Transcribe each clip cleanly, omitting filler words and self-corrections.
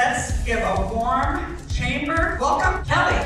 Let's give a warm chamber welcome, Kelly.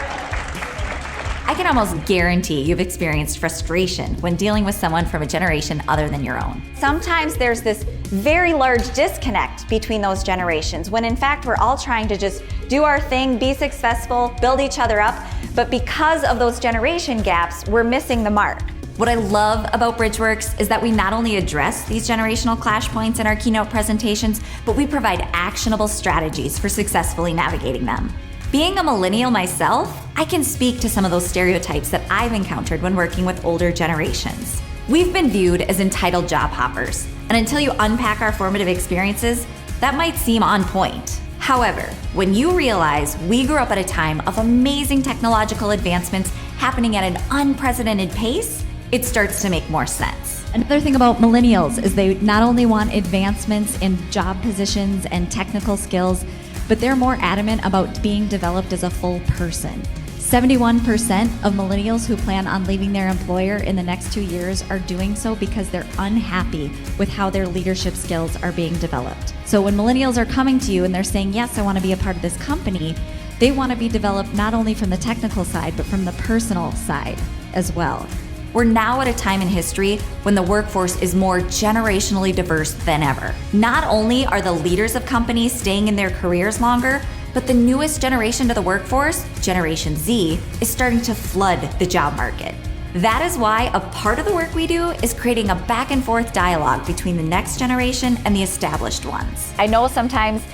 I can almost guarantee you've experienced frustration when dealing with someone from a generation other than your own. Sometimes there's this very large disconnect between those generations, when in fact we're all trying to just do our thing, be successful, build each other up, but because of those generation gaps, we're missing the mark. What I love about BridgeWorks is that we not only address these generational clash points in our keynote presentations, but we provide actionable strategies for successfully navigating them. Being a millennial myself, I can speak to some of those stereotypes that I've encountered when working with older generations. We've been viewed as entitled job hoppers, and until you unpack our formative experiences, that might seem on point. However, when you realize we grew up at a time of amazing technological advancements happening at an unprecedented pace, it starts to make more sense. Another thing about millennials is they not only want advancements in job positions and technical skills, but they're more adamant about being developed as a full person. 71% of millennials who plan on leaving their employer in the next 2 years are doing so because they're unhappy with how their leadership skills are being developed. So when millennials are coming to you and they're saying, yes, I want to be a part of this company, they want to be developed not only from the technical side, but from the personal side as well. We're now at a time in history when the workforce is more generationally diverse than ever. Not only are the leaders of companies staying in their careers longer, but the newest generation to the workforce, Generation Z, is starting to flood the job market. That is why a part of the work we do is creating a back and forth dialogue between the next generation and the established ones. I know sometimes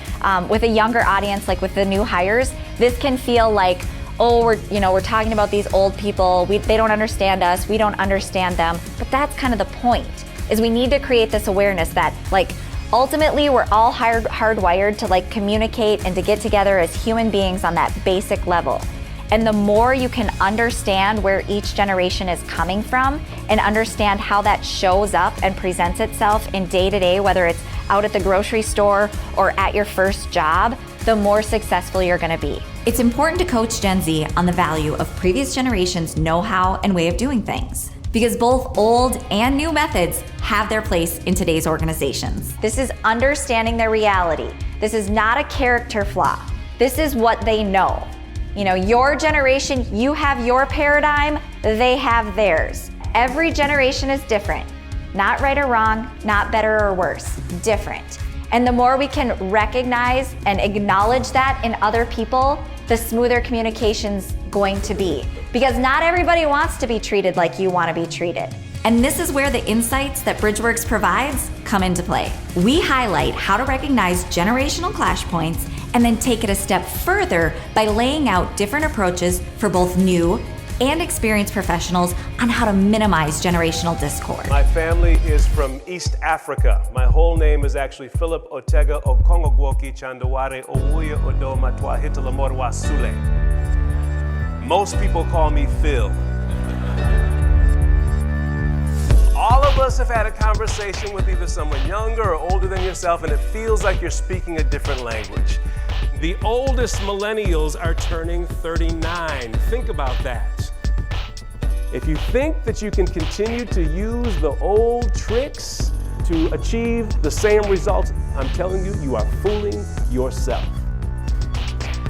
with a younger audience, like with the new hires, this can feel like, oh, we're talking about these old people, they don't understand us, we don't understand them. But that's kind of the point, is we need to create this awareness that ultimately we're all hardwired to communicate and to get together as human beings on that basic level. And the more you can understand where each generation is coming from and understand how that shows up and presents itself in day-to-day, whether it's out at the grocery store or at your first job, the more successful you're gonna be. It's important to coach Gen Z on the value of previous generations' know-how and way of doing things, because both old and new methods have their place in today's organizations. This is understanding their reality. This is not a character flaw. This is what they know. Your generation, you have your paradigm, they have theirs. Every generation is different. Not right or wrong, not better or worse, different. And the more we can recognize and acknowledge that in other people, the smoother communication's going to be. Because not everybody wants to be treated like you want to be treated. And this is where the insights that BridgeWorks provides come into play. We highlight how to recognize generational clash points and then take it a step further by laying out different approaches for both new and experienced professionals on how to minimize generational discord. My family is from East Africa. My whole name is actually Philip Otega Okongo Gwoke Chandaware Owuya Odo Matwa Hitalamorwa Sule. Most people call me Phil. All of us have had a conversation with either someone younger or older than yourself, and it feels like you're speaking a different language. The oldest millennials are turning 39. Think about that. If you think that you can continue to use the old tricks to achieve the same results, I'm telling you, you are fooling yourself.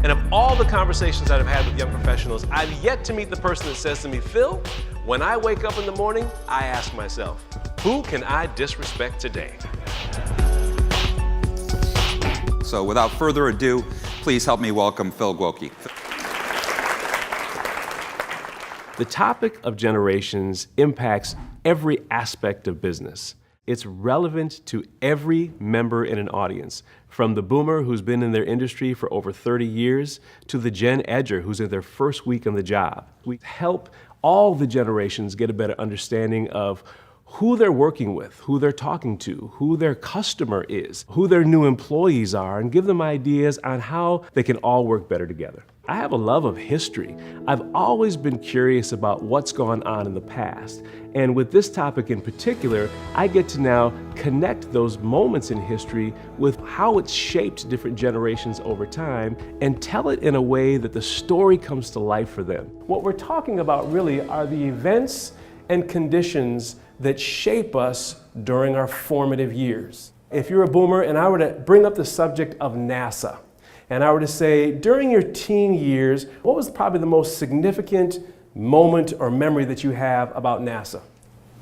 And of all the conversations that I've had with young professionals, I've yet to meet the person that says to me, Phil, when I wake up in the morning, I ask myself, who can I disrespect today? So without further ado, please help me welcome Phil Gwoke. The topic of generations impacts every aspect of business. It's relevant to every member in an audience, from the boomer who's been in their industry for over 30 years to the Gen Edger who's in their first week on the job. We help all the generations get a better understanding of who they're working with, who they're talking to, who their customer is, who their new employees are, and give them ideas on how they can all work better together. I have a love of history. I've always been curious about what's gone on in the past. And with this topic in particular, I get to now connect those moments in history with how it's shaped different generations over time and tell it in a way that the story comes to life for them. What we're talking about really are the events and conditions that shape us during our formative years. If you're a boomer and I were to bring up the subject of NASA, and I were to say, during your teen years, what was probably the most significant moment or memory that you have about NASA?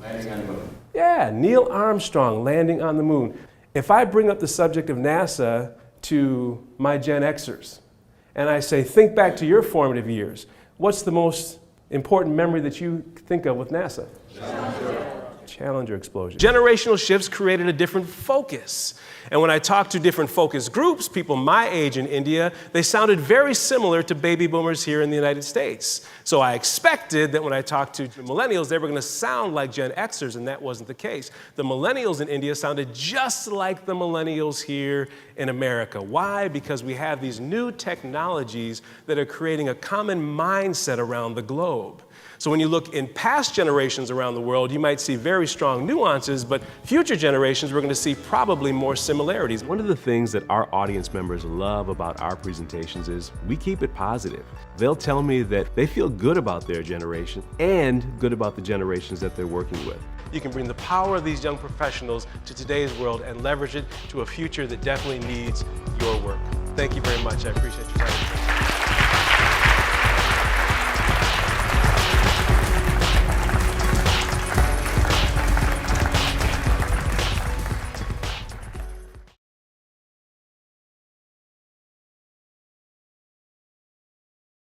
Landing on the moon. Yeah, Neil Armstrong landing on the moon. If I bring up the subject of NASA to my Gen Xers, and I say, think back to your formative years, what's the most important memory that you think of with NASA? Challenger explosion. Generational shifts created a different focus. And when I talked to different focus groups, people my age in India, they sounded very similar to baby boomers here in the United States. So I expected that when I talked to millennials, they were going to sound like Gen Xers, and that wasn't the case. The millennials in India sounded just like the millennials here in America. Why? Because we have these new technologies that are creating a common mindset around the globe. So when you look in past generations around the world, you might see very strong nuances, but future generations, we're going to see probably more similarities. One of the things that our audience members love about our presentations is we keep it positive. They'll tell me that they feel good about their generation and good about the generations that they're working with. You can bring the power of these young professionals to today's world and leverage it to a future that definitely needs your work. Thank you very much. I appreciate your time.